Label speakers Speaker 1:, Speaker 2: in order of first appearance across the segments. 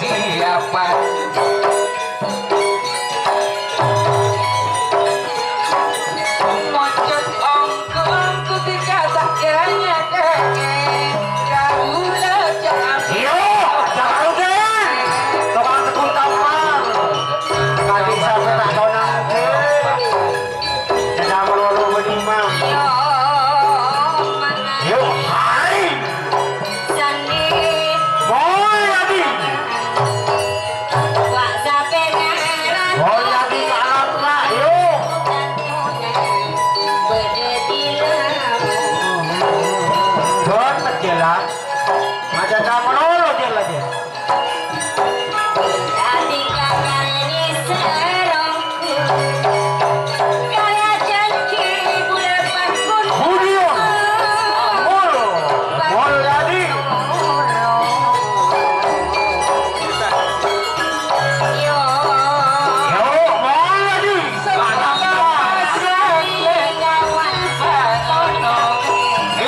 Speaker 1: siapa mocot ongkong dikata kiranya deke kaula jangan
Speaker 2: yo jangan udah tukang tekun tampar kali sampai tak tahu nanti jangan melulu menimang yo hai boy lagi boy lagi kalah lah yo don terjelas macam tak melulu jelas dia Budion mulu mulu jadi yo mulu jadi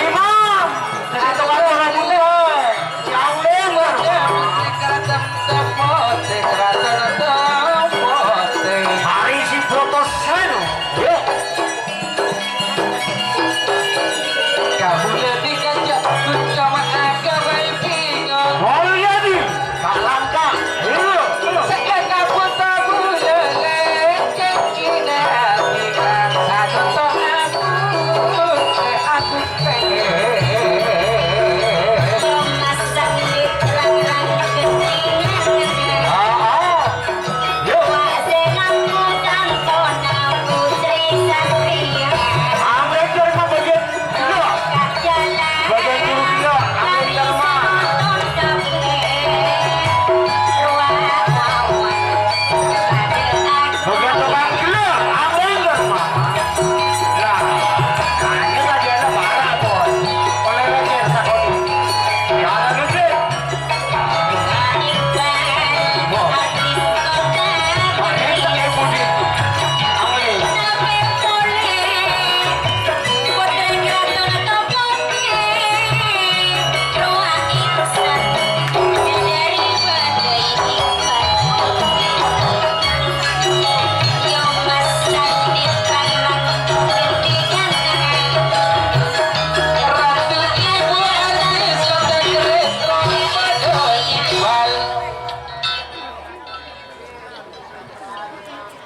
Speaker 2: imam jadi tukang orang mulai yang dengar hari si protosen yo mulu jadi tak langkah yo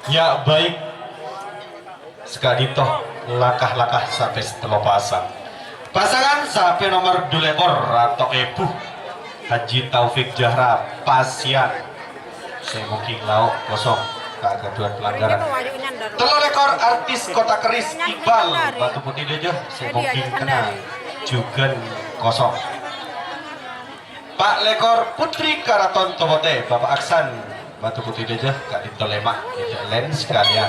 Speaker 3: Ya baik sekali toh langkah-langkah sampai setelah pasang pasangan sampai nomor 2 lekor atau ibu Haji Taufik Jahra Pasian saya mungkin lauk kosong kegaduhan pelanggaran telur ekor artis Kota Keris Iqbal Batu Putih Dejo saya mungkin kena juga kosong Pak lekor Putri Karaton Tomote Bapak Aksan Batu Putih Dejo Kak Dito Lemak Len sekalian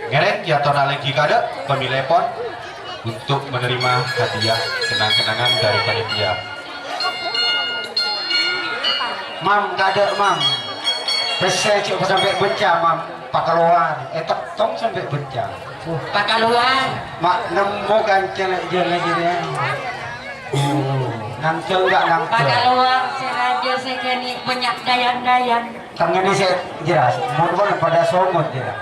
Speaker 3: ngereng ya tona lagi kada pemilih pon untuk menerima hadiah kenang-kenangan dari panitia.
Speaker 2: mam gak ada mam bisa cukup sampai bencah mam pakaluan tong sampai bencah
Speaker 1: Pakaluan
Speaker 2: mak nemu kan jalan dia nangkel nggak nangkel
Speaker 1: Pakaluan sengaja sekali banyak dayan-dayan
Speaker 2: tangan ini saya jelas mau pada somot dia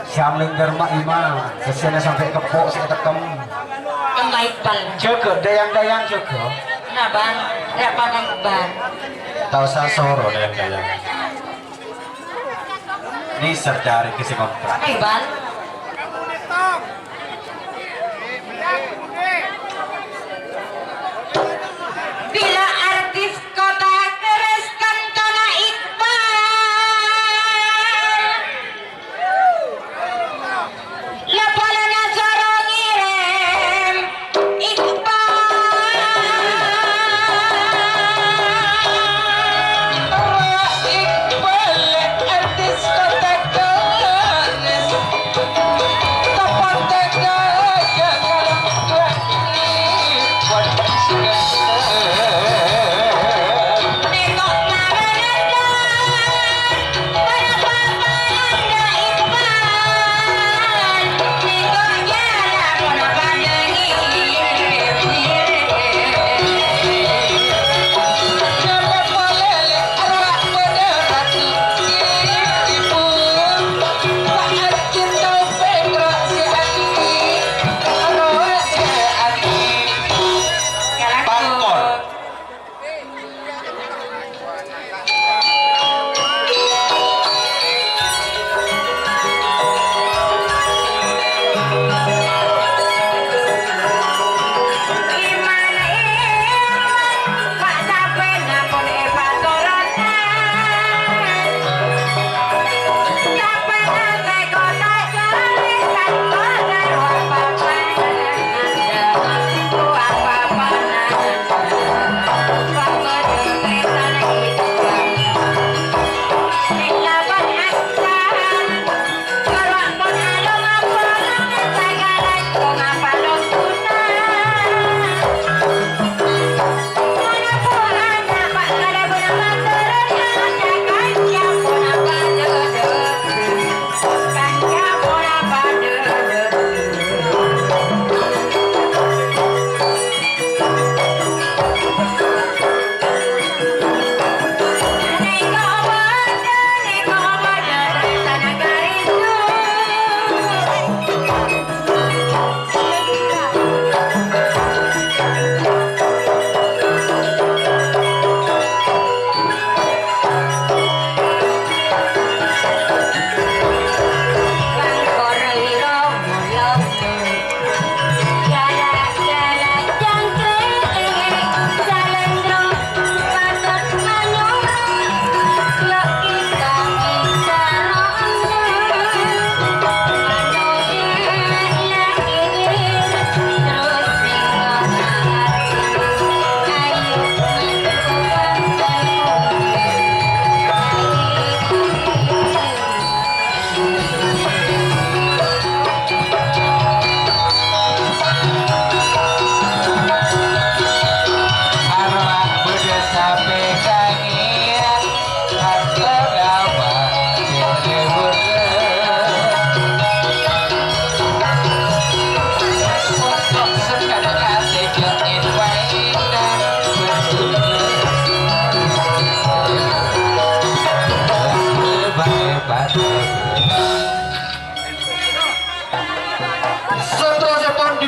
Speaker 2: Syamling Dharma Ima kesana sampai ke pok saya ketemu
Speaker 1: Mbak Iqbal
Speaker 2: jaga dayang-dayang jaga
Speaker 1: nah bang ya pandang bang
Speaker 3: Tahu saya soro dayang-dayang ini serdari kisi kontrak
Speaker 1: Iqbal bila artis Kota Keris Kantona Iqbal lapalana soro ngirim Iqbal artis Kota Keris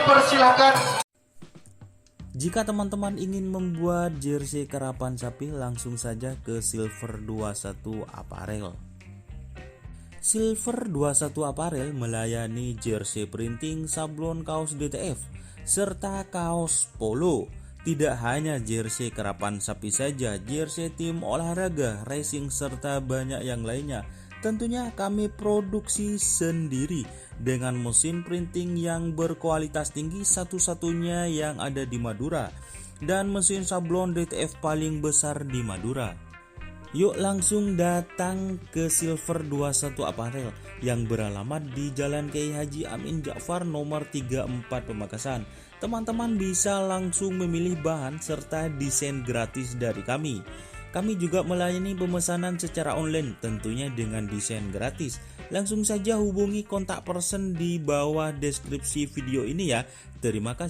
Speaker 3: dipersilahkan.
Speaker 4: Jika teman-teman ingin membuat jersey karapan sapi, langsung saja ke Silver 21 Apparel. Silver 21 Apparel melayani jersey printing, sablon, kaos DTF, serta kaos polo. Tidak hanya jersey karapan sapi saja, jersey tim olahraga, racing, serta banyak yang lainnya. Tentunya kami produksi sendiri dengan mesin printing yang berkualitas tinggi, satu-satunya yang ada di Madura, dan mesin sablon DTF paling besar di Madura. Yuk langsung datang ke Silver 21 Apparel yang beralamat di Jalan Kiai Haji Amin Ja'far nomor 34 Pamekasan. Teman-teman bisa langsung memilih bahan serta desain gratis dari kami. Kami juga melayani pemesanan secara online, tentunya dengan desain gratis. Langsung saja hubungi kontak person di bawah deskripsi video ini ya. Terima kasih.